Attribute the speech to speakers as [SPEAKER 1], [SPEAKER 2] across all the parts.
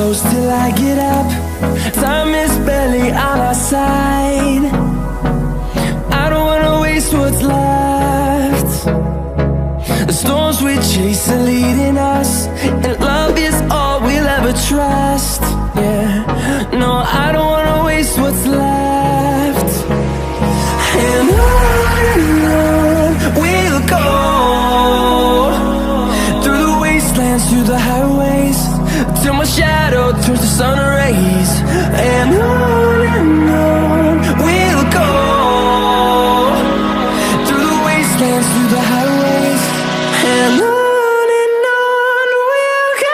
[SPEAKER 1] goes till I get up. Time is barely on our side. I don't wanna waste what's left. The storms we chase are leading us, and love is all we'll ever trust. Yeah, no, I don't wanna waste what's left. And on we'll go, through the wastelands, through the highways, till my shadow turns to sun rays. And on we'll go, through the wastelands, through the highways, and on we'll go.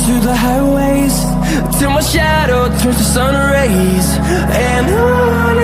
[SPEAKER 1] Through the highways, till my shadow turns to sun rays. And on